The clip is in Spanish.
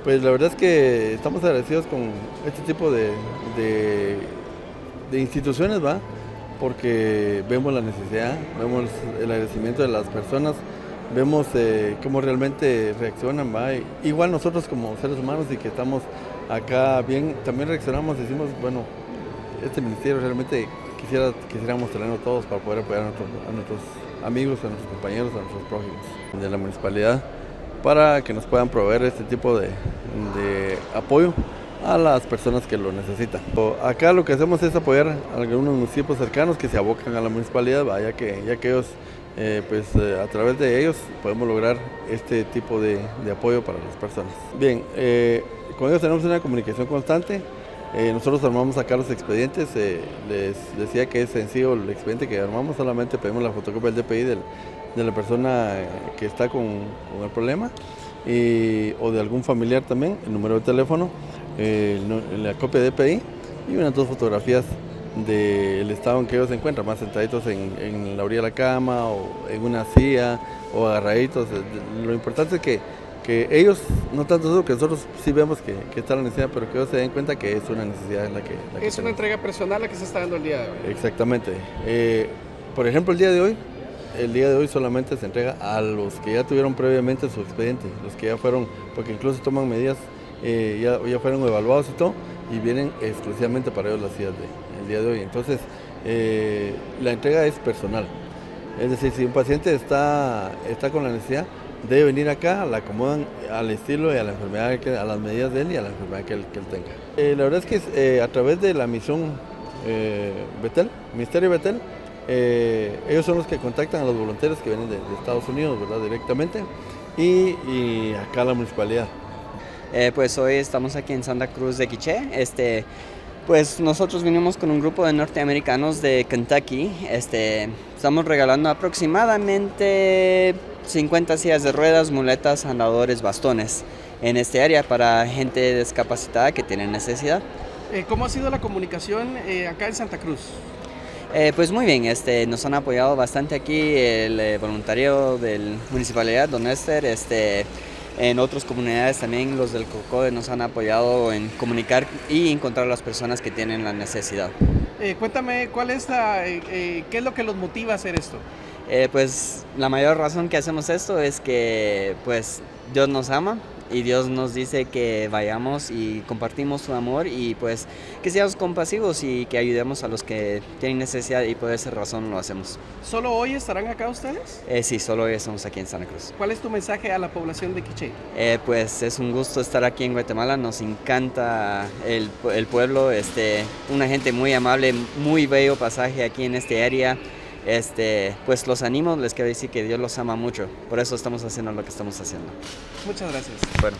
Pues la verdad es que estamos agradecidos con este tipo de, de instituciones, ¿va? Porque vemos la necesidad, vemos el agradecimiento de las personas, vemos cómo realmente reaccionan, ¿va? Igual nosotros como seres humanos y que estamos acá bien, también reaccionamos y decimos, bueno, este ministerio realmente quisiéramos tenerlo todos para poder apoyar a nuestros amigos, a nuestros compañeros, a nuestros prójimos de la municipalidad, para que nos puedan proveer este tipo de apoyo a las personas que lo necesitan. Acá lo que hacemos es apoyar a algunos municipios cercanos que se abocan a la municipalidad, ya que ellos, a través de ellos podemos lograr este tipo de apoyo para las personas. Bien, con ellos tenemos una comunicación constante. Nosotros armamos acá los expedientes, les decía que es sencillo el expediente que armamos, solamente pedimos la fotocopia del DPI de la persona que está con el problema o de algún familiar también, el número de teléfono, la copia de DPI y unas 2 fotografías del estado en que ellos se encuentran, más sentaditos en la orilla de la cama o en una silla o agarraditos. Lo importante es que ellos, no tanto eso, que nosotros sí vemos que está la necesidad, pero que ellos se den cuenta que es una necesidad en la que Es una tenemos. entrega personal la que se está dando el día de hoy. Exactamente. Por ejemplo, el día de hoy solamente se entrega a los que ya tuvieron previamente su expediente, los que ya fueron, porque incluso toman medidas, ya fueron evaluados y todo, y vienen exclusivamente para ellos las citas el día de hoy. Entonces, la entrega es personal. Es decir, si un paciente está con la necesidad, debe venir acá, la acomodan al estilo y a la enfermedad, a las medidas de él y a la enfermedad que él tenga. La verdad es que a través de la misión Betel, Ministerio Betel, ellos son los que contactan a los voluntarios que vienen de Estados Unidos, ¿verdad? Directamente, y acá la municipalidad. Pues hoy estamos aquí en Santa Cruz de Quiché. Pues nosotros vinimos con un grupo de norteamericanos de Kentucky. Estamos regalando aproximadamente 50 sillas de ruedas, muletas, andadores, bastones en este área para gente discapacitada que tiene necesidad. ¿Cómo ha sido la comunicación acá en Santa Cruz? Pues muy bien, nos han apoyado bastante aquí el voluntario de la municipalidad, don Esther. En otras comunidades también los del COCODE nos han apoyado en comunicar y encontrar a las personas que tienen la necesidad. Cuéntame, ¿qué es lo que los motiva a hacer esto? Pues la mayor razón que hacemos esto es que pues Dios nos ama y Dios nos dice que vayamos y compartimos su amor y pues que seamos compasivos y que ayudemos a los que tienen necesidad y por esa razón lo hacemos. ¿Solo hoy estarán acá ustedes? Sí, solo hoy estamos aquí en Santa Cruz. ¿Cuál es tu mensaje a la población de Quiché? Pues es un gusto estar aquí en Guatemala, nos encanta el pueblo, una gente muy amable, muy bello pasaje aquí en este área. Pues los animo, les quiero decir que Dios los ama mucho, por eso estamos haciendo lo que estamos haciendo. Muchas gracias. Bueno.